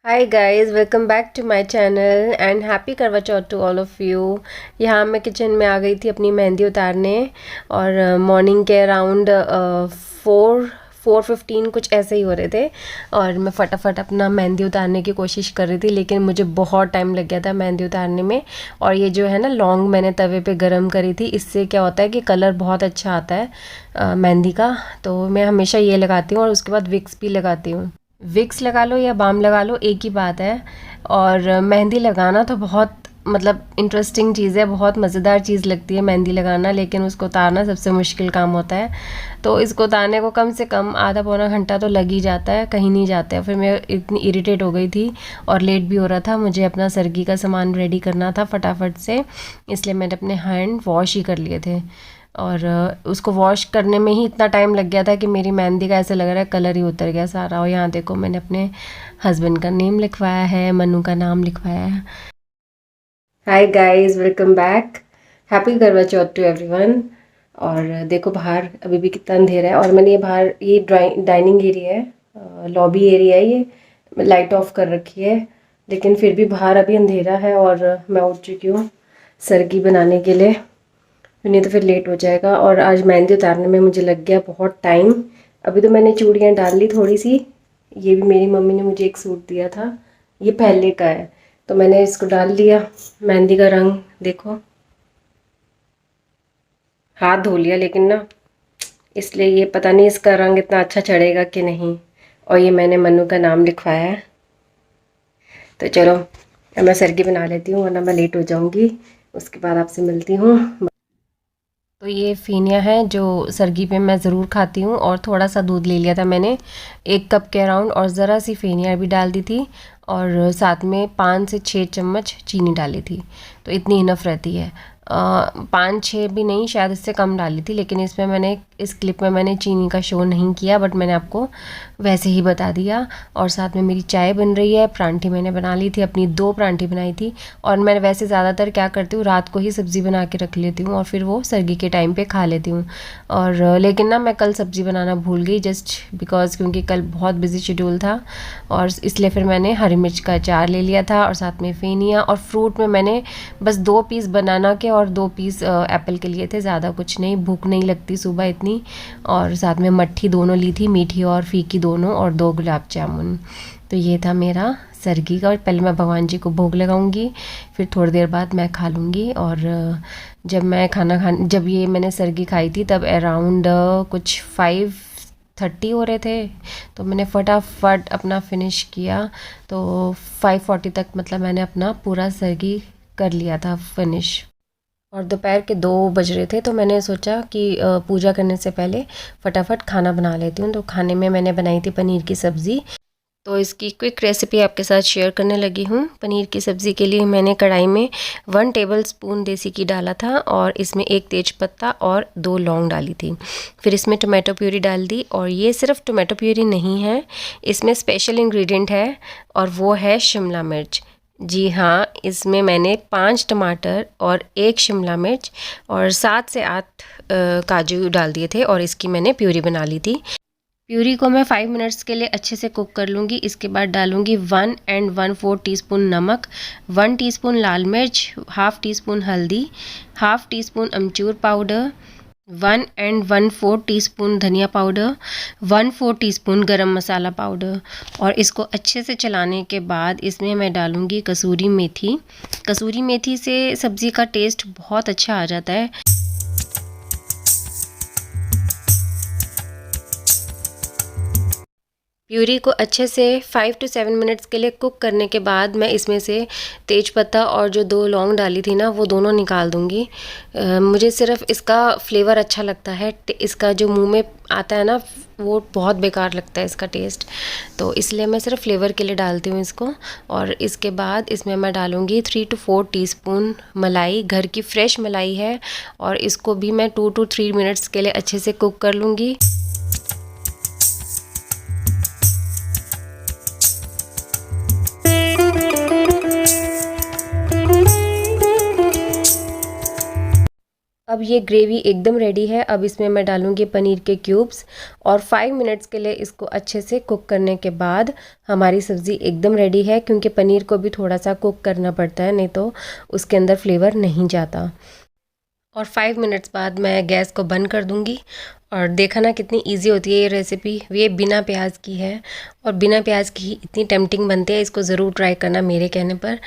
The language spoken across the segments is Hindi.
Hi guys, welcome back to my channel and happy Karva Chauth to all of you. यहाँ मैं किचन में आ गई थी अपनी मेहंदी उतारने और मॉर्निंग के अराउंड 4:15 कुछ ऐसे ही हो रहे थे और मैं फटाफट अपना मेहंदी उतारने की कोशिश कर रही थी, लेकिन मुझे बहुत टाइम लग गया था मेहंदी उतारने में। और ये जो है ना लौंग मैंने तवे पे गरम करी थी, इससे क्या होता है कि कलर बहुत अच्छा आता है मेहंदी का। तो मैं हमेशा ये लगाती हूँ और उसके बाद विक्स भी लगाती हूँ। विक्स लगा लो या बाम लगा लो, एक ही बात है। और मेहंदी लगाना तो बहुत मतलब इंटरेस्टिंग चीज़ है, बहुत मज़ेदार चीज़ लगती है मेहंदी लगाना, लेकिन उसको उतारना सबसे मुश्किल काम होता है। तो इसको उतारने को कम से कम आधा पौना घंटा तो लग ही जाता है, कहीं नहीं जाता है। फिर मैं इतनी इरिटेट हो गई थी और लेट भी हो रहा था, मुझे अपना सरगी का सामान रेडी करना था फटाफट से, इसलिए मैंने अपने हैंड वॉश ही कर लिए थे। और उसको वॉश करने में ही इतना टाइम लग गया था कि मेरी मेहंदी का ऐसा लग रहा है कलर ही उतर गया सारा। और यहाँ देखो मैंने अपने हस्बैंड का नेम लिखवाया है, मन्नू का नाम लिखवाया है। हाय guys, welcome back. Happy Karva Chauth to everyone. और देखो बाहर अभी भी कितना अंधेरा है, और मैंने ये बाहर ये डाइनिंग एरिया है, लॉबी एरिया है, ये लाइट ऑफ कर रखी है, लेकिन फिर भी बाहर अभी अंधेरा है। और मैं उठ चुकी हूँ सरगी बनाने के लिए, नहीं तो फिर लेट हो जाएगा। और आज मेहंदी उतारने में मुझे लग गया बहुत टाइम। अभी तो मैंने चूड़ियाँ डाल ली थोड़ी सी। ये भी मेरी मम्मी ने मुझे एक सूट दिया था, ये पहले का है, तो मैंने इसको डाल लिया। मेहंदी का रंग देखो, हाथ धो लिया लेकिन ना, इसलिए ये पता नहीं इसका रंग इतना अच्छा चढ़ेगा कि नहीं। और ये मैंने मन्नू का नाम लिखवाया है। तो चलो अब मैं सरगी बना लेती हूँ, वरना मैं लेट हो जाऊँगी। उसके बाद आपसे मिलती हूँ। तो ये फेनिया है जो सरगी पे मैं ज़रूर खाती हूँ। और थोड़ा सा दूध ले लिया था मैंने, 1 कप के अराउंड, और ज़रा सी फेनिया भी डाल दी थी, और साथ में 5 से 6 चम्मच चीनी डाली थी। तो इतनी इनफ रहती है। 5-6 भी नहीं, शायद इससे कम डाली थी, लेकिन इसमें मैंने इस क्लिप में मैंने चीनी का शो नहीं किया, बट मैंने आपको वैसे ही बता दिया। और साथ में मेरी चाय बन रही है, परांठी मैंने बना ली थी, अपनी 2 परांठी बनाई थी। और मैं वैसे ज़्यादातर क्या करती हूँ, रात को ही सब्ज़ी बना के रख लेती हूँ और फिर वो सरगी के टाइम पे खा लेती हूँ। और लेकिन ना मैं कल सब्ज़ी बनाना भूल गई, जस्ट बिकॉज़ क्योंकि कल बहुत बिजी शेड्यूल था, और इसलिए फिर मैंने हरी मिर्च का अचार ले लिया था और साथ में फेनिया। और फ्रूट में मैंने बस 2 पीस बनाना के और 2 पीस एप्पल के लिए थे, ज़्यादा कुछ नहीं, भूख नहीं लगती सुबह इतनी। और साथ में मट्ठी दोनों ली थी, मीठी और फीकी दोनों, और 2 गुलाब जामुन। तो ये था मेरा सरगी का। और पहले मैं भगवान जी को भोग लगाऊंगी, फिर थोड़ी देर बाद मैं खा लूँगी। और जब ये मैंने सरगी खाई थी तब अराउंड कुछ 5:30 हो रहे थे, तो मैंने फटाफट अपना फिनिश किया। तो 5:40 तक मतलब मैंने अपना पूरा सरगी कर लिया था फिनिश। और दोपहर के 2 बज रहे थे, तो मैंने सोचा कि पूजा करने से पहले फटाफट खाना बना लेती हूँ। तो खाने में मैंने बनाई थी पनीर की सब्ज़ी। तो इसकी क्विक रेसिपी आपके साथ शेयर करने लगी हूँ। पनीर की सब्ज़ी के लिए मैंने कढ़ाई में 1 टेबलस्पून देसी घी डाला था, और इसमें 1 तेज पत्ता और 2 लौंग डाली थी। फिर इसमें टोमेटो प्यूरी डाल दी, और ये सिर्फ टोमेटो प्यूरी नहीं है, इसमें स्पेशल इंग्रेडिएंट है, और वो है शिमला मिर्च। जी हाँ, इसमें मैंने 5 टमाटर और 1 शिमला मिर्च और 7 से 8 काजू डाल दिए थे, और इसकी मैंने प्यूरी बना ली थी। प्यूरी को मैं 5 मिनट्स के लिए अच्छे से कुक कर लूँगी। इसके बाद डालूँगी 1 1/4 टीस्पून नमक, 1 टीस्पून लाल मिर्च, हाफ़ टी स्पून हल्दी, हाफ़ टी स्पून अमचूर पाउडर, 1 1/4 टीस्पून धनिया पाउडर, 1/4 टीस्पून गरम मसाला पाउडर। और इसको अच्छे से चलाने के बाद इसमें मैं डालूँगी कसूरी मेथी। कसूरी मेथी से सब्ज़ी का टेस्ट बहुत अच्छा आ जाता है। प्यूरी को अच्छे से 5 to 7 मिनट्स के लिए कुक करने के बाद मैं इसमें से तेज पत्ता और जो 2 लौंग डाली थी ना, वो दोनों निकाल दूँगी। मुझे सिर्फ इसका फ्लेवर अच्छा लगता है, इसका जो मुंह में आता है ना, वो बहुत बेकार लगता है इसका टेस्ट, तो इसलिए मैं सिर्फ फ्लेवर के लिए डालती हूँ इसको। और इसके बाद इसमें मैं डालूँगी 3 to 4 टीस्पून मलाई, घर की फ्रेश मलाई है, और इसको भी मैं 2 to 3 मिनट्स के लिए अच्छे से कुक कर लूँगी। अब ये ग्रेवी एकदम रेडी है। अब इसमें मैं डालूँगी पनीर के क्यूब्स और 5 मिनट्स के लिए इसको अच्छे से कुक करने के बाद हमारी सब्ज़ी एकदम रेडी है, क्योंकि पनीर को भी थोड़ा सा कुक करना पड़ता है, नहीं तो उसके अंदर फ्लेवर नहीं जाता। और 5 मिनट्स बाद मैं गैस को बंद कर दूँगी। और देखा ना कितनी इजी होती है ये रेसिपी। ये बिना प्याज की है और बिना प्याज की इतनी टेम्पटिंग बनती है, इसको ज़रूर ट्राई करना मेरे कहने पर।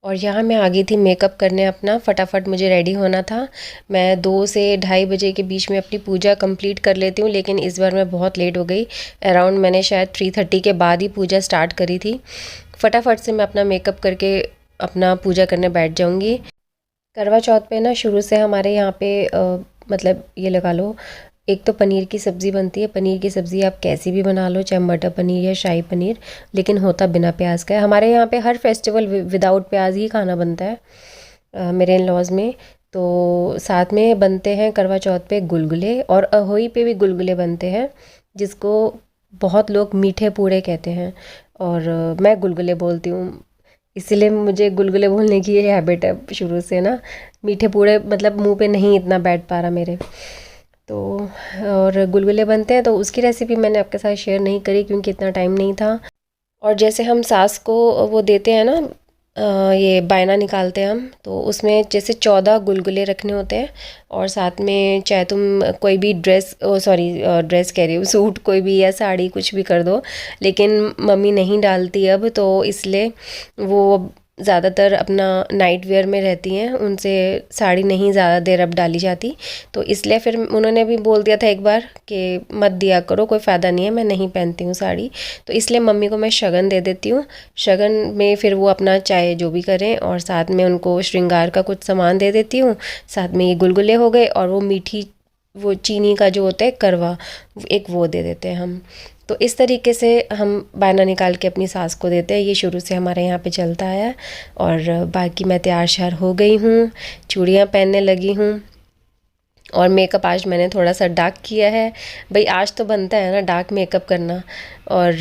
और यहाँ मैं आ गई थी मेकअप करने अपना, फटाफट मुझे रेडी होना था। मैं 2 से 2:30 बजे के बीच में अपनी पूजा कंप्लीट कर लेती हूँ, लेकिन इस बार मैं बहुत लेट हो गई। अराउंड मैंने शायद 3:30 के बाद ही पूजा स्टार्ट करी थी। फटाफट से मैं अपना मेकअप करके अपना पूजा करने बैठ जाऊँगी। करवा चौथ पे ना शुरू से हमारे यहाँ पे मतलब ये लगा लो, एक तो पनीर की सब्ज़ी बनती है। पनीर की सब्ज़ी आप कैसी भी बना लो, चाहे मटर पनीर या शाही पनीर, लेकिन होता बिना प्याज का है। हमारे यहाँ पे हर फेस्टिवल विदाउट प्याज ही खाना बनता है मेरे इन लॉज में। तो साथ में बनते हैं करवा चौथ पे गुलगुले, और अहोई पे भी गुलगुले बनते हैं, जिसको बहुत लोग मीठे पूड़े कहते हैं और मैं गुलगुले बोलती हूँ। इसीलिए मुझे गुलगुले बोलने की ये हैबिट है शुरू से ना। मीठे पूड़े मतलब मुंह पे नहीं इतना बैठ पा रहा मेरे। तो और गुलगुले बनते हैं, तो उसकी रेसिपी मैंने आपके साथ शेयर नहीं करी क्योंकि इतना टाइम नहीं था। और जैसे हम सास को वो देते हैं ना, ये बायना निकालते हैं हम, तो उसमें जैसे 14 गुलगुले रखने होते हैं। और साथ में चाहे तुम कोई भी ड्रेस, ड्रेस कह रही हूँ, सूट कोई भी या साड़ी कुछ भी कर दो, लेकिन मम्मी नहीं डालती अब, तो इसलिए वो ज़्यादातर अपना नाइट वेयर में रहती हैं, उनसे साड़ी नहीं ज़्यादा देर अब डाली जाती। तो इसलिए फिर उन्होंने भी बोल दिया था एक बार कि मत दिया करो, कोई फ़ायदा नहीं है, मैं नहीं पहनती हूँ साड़ी। तो इसलिए मम्मी को मैं शगन दे देती हूँ। शगन में फिर वो अपना चाहे जो भी करें, और साथ में उनको श्रृंगार का कुछ सामान दे देती हूँ। साथ में ये गुलगुले हो गए, और वो मीठी वो चीनी का जो होता है करवा, एक वो दे देते हैं हम। तो इस तरीके से हम बायना निकाल के अपनी सास को देते हैं। ये शुरू से हमारे यहाँ पे चलता है। और बाकी मैं तैयार श्यार हो गई हूँ, चूड़ियाँ पहनने लगी हूँ, और मेकअप आज मैंने थोड़ा सा डार्क किया है। भाई आज तो बनता है ना डार्क मेकअप करना। और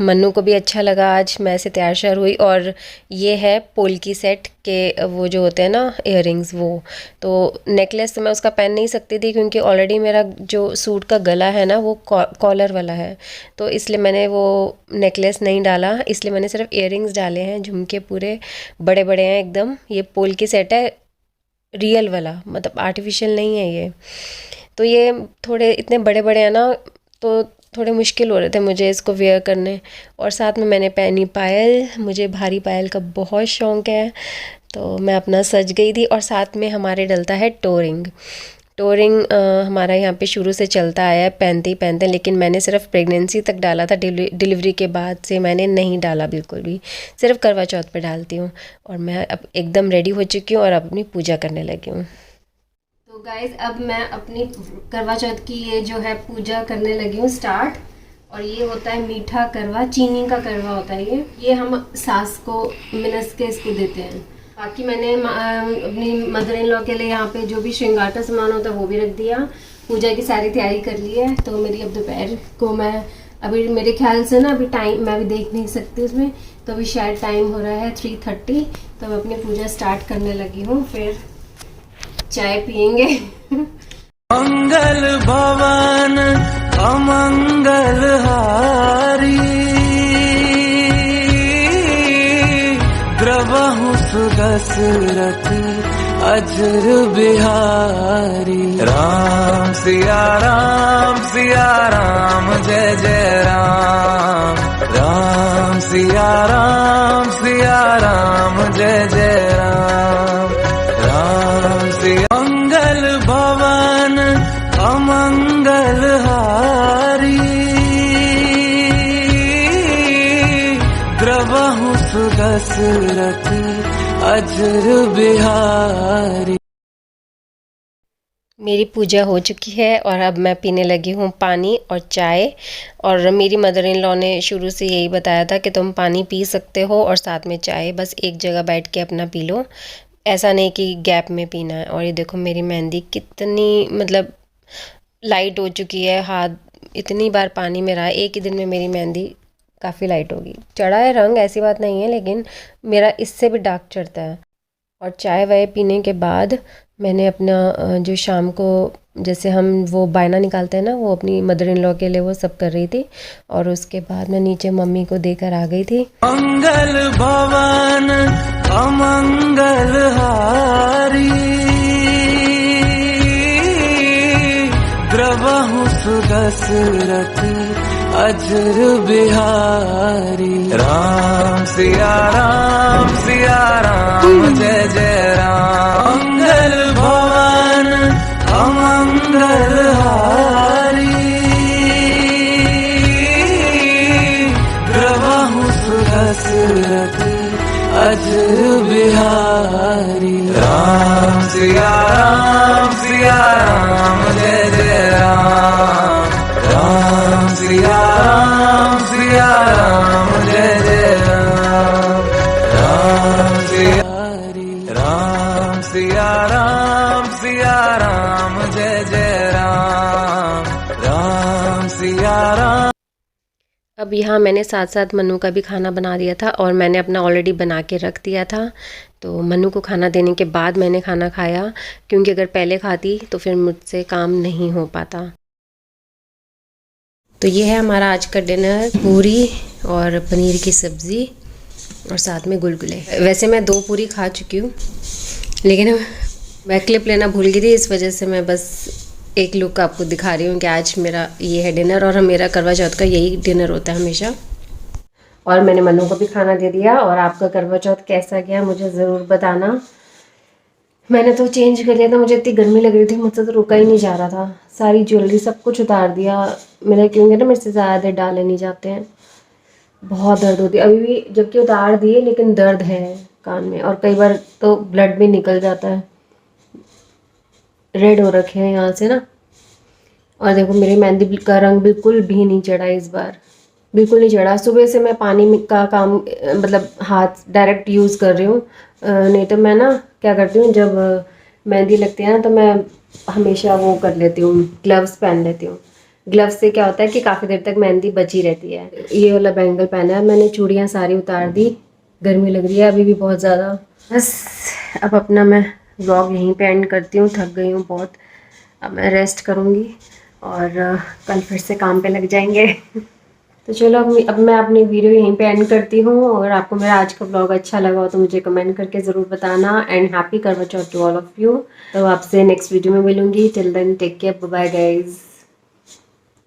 मन्नू को भी अच्छा लगा, आज मैं ऐसे तैयार श्यार हुई। और ये है पोल्की सेट के वो जो होते हैं ना इयररिंग्स, वो तो नेकलेस तो मैं उसका पहन नहीं सकती थी, क्योंकि ऑलरेडी मेरा जो सूट का गला है ना वो कॉलर वाला है, तो इसलिए मैंने वो नेकलेस नहीं डाला। इसलिए मैंने सिर्फ इयररिंग्स डाले हैं, झुमके पूरे बड़े बड़े हैं एकदम। ये पोल्की सेट है, रियल वाला, मतलब आर्टिफिशियल नहीं है ये। तो ये थोड़े इतने बड़े बड़े हैं ना, तो थोड़े मुश्किल हो रहे थे मुझे इसको वेयर करने। और साथ में मैंने पहनी पायल, मुझे भारी पायल का बहुत शौक़ है, तो मैं अपना सज गई थी। और साथ में हमारे डलता है टोरिंग। टोरिंग हमारा यहाँ पे शुरू से चलता आया है, पहनते ही पहनते हैं, लेकिन मैंने सिर्फ प्रेगनेंसी तक डाला था। डिलीवरी के बाद से मैंने नहीं डाला बिल्कुल भी, सिर्फ करवा चौथ पे डालती हूँ। और मैं अब एकदम रेडी हो चुकी हूँ और अब अपनी पूजा करने लगी हूँ। तो गाइज अब मैं अपनी करवा चौथ की ये जो है पूजा करने लगी हूँ स्टार्ट। और ये होता है मीठा करवा, चीनी का करवा होता है ये हम सास को मिनस के इसको देते हैं। बाकी मैंने अपनी मदर इन लॉ के लिए यहाँ पे जो भी श्रृंगार का सामान होता है वो भी रख दिया। पूजा की सारी तैयारी कर ली है। तो मेरी अब दोपहर को मैं अभी मेरे ख्याल से ना अभी टाइम मैं भी देख नहीं सकती उसमें, तो अभी शायद टाइम हो रहा है 3:30। तो मैं अपनी पूजा स्टार्ट करने लगी हूँ, फिर चाय पियेंगे। मंगल भवन अमंगल हारी, द्रवहु सुदशरथ अजर बिहारी। राम सिया राम जय जय राम। राम सिया राम जय जय राम। राम सिया मंगल भवन अमंगल हारी, द्रवहु सुदशरथ अजर बिहारी। मेरी पूजा हो चुकी है और अब मैं पीने लगी हूँ पानी और चाय। और मेरी मदर इन लॉ ने शुरू से यही बताया था कि तुम पानी पी सकते हो और साथ में चाय, बस एक जगह बैठ के अपना पी लो, ऐसा नहीं कि गैप में पीना है। और ये देखो मेरी मेहंदी कितनी मतलब लाइट हो चुकी है, हाथ इतनी बार पानी में रहा है, एक ही दिन में मेरी मेहंदी काफ़ी लाइट होगी। चढ़ा है रंग, ऐसी बात नहीं है, लेकिन मेरा इससे भी डार्क चढ़ता है। और चाय वाय पीने के बाद मैंने अपना जो शाम को जैसे हम वो बायना निकालते हैं ना, वो अपनी मदर इन लॉ के लिए वो सब कर रही थी। और उसके बाद मैं नीचे मम्मी को देकर आ गई थी। मंगल भवन अमंगल हारी, द्रवहु सुदशरथ अजर बिहारी। राम सिया राम जय जय राम। मंगल भवन अमंगल हारी, द्रवहु सुदशरथ अजर बिहारी। राम सिया राम जय जय राम। राम सिया राम जय जय राम। राम सिया राम जय जय राम। राम सिया राम। अब यहाँ मैंने साथ साथ मन्नू का भी खाना बना दिया था और मैंने अपना ऑलरेडी बना के रख दिया था। तो मन्नू को खाना देने के बाद मैंने खाना खाया, क्योंकि अगर पहले खाती तो फिर मुझसे काम नहीं हो पाता। तो ये है हमारा आज का डिनर, पूरी और पनीर की सब्ज़ी और साथ में गुलगुले। वैसे मैं 2 पूरी खा चुकी हूँ, लेकिन मैं क्लिप लेना भूल गई थी, इस वजह से मैं बस एक लुक आपको दिखा रही हूँ कि आज मेरा ये है डिनर। और मेरा करवा चौथ का यही डिनर होता है हमेशा। और मैंने मन्नू को भी खाना दे दिया। और आपका करवा चौथ कैसा गया मुझे ज़रूर बताना। मैंने तो चेंज कर लिया था, मुझे इतनी गर्मी लग रही थी, मुझसे तो रुका ही नहीं जा रहा था। सारी ज्वेलरी सब कुछ उतार दिया मेरा, क्योंकि ना मेरे से ज़्यादा देर डाले नहीं जाते हैं, बहुत दर्द होती है अभी भी, जबकि उतार दिए लेकिन दर्द है कान में। और कई बार तो ब्लड भी निकल जाता है, रेड हो रखे हैं यहाँ से ना। और देखो मेरी मेहंदी का रंग बिल्कुल भी नहीं चढ़ा इस बार, बिल्कुल नहीं चढ़ा। सुबह से मैं पानी का काम मतलब हाथ डायरेक्ट यूज़ कर रही हूँ। नहीं तो मैं ना क्या करती हूँ, जब मेहंदी लगती है ना तो मैं हमेशा वो कर लेती हूँ, ग्लव्स पहन लेती हूँ। ग्लव्स से क्या होता है कि काफ़ी देर तक मेहंदी बची रहती है। ये वाला बैंगल पहना है मैंने, चूड़ियाँ सारी उतार दी, गर्मी लग रही है अभी भी बहुत ज़्यादा। बस अब अपना मैं व्लॉग यहीं पे एंड करती हूँ, थक गई हूँ बहुत। अब मैं रेस्ट करूँगी और कल फिर से काम पे लग जाएंगे। तो चलो अब मैं अपनी वीडियो यहीं पे एंड करती हूँ। और आपको मेरा आज का ब्लॉग अच्छा लगा हो तो मुझे कमेंट करके ज़रूर बताना। And happy Karva Chauth to all of you. तो आपसे नेक्स्ट वीडियो में मिलूंगी। Till then take care, bye bye guys.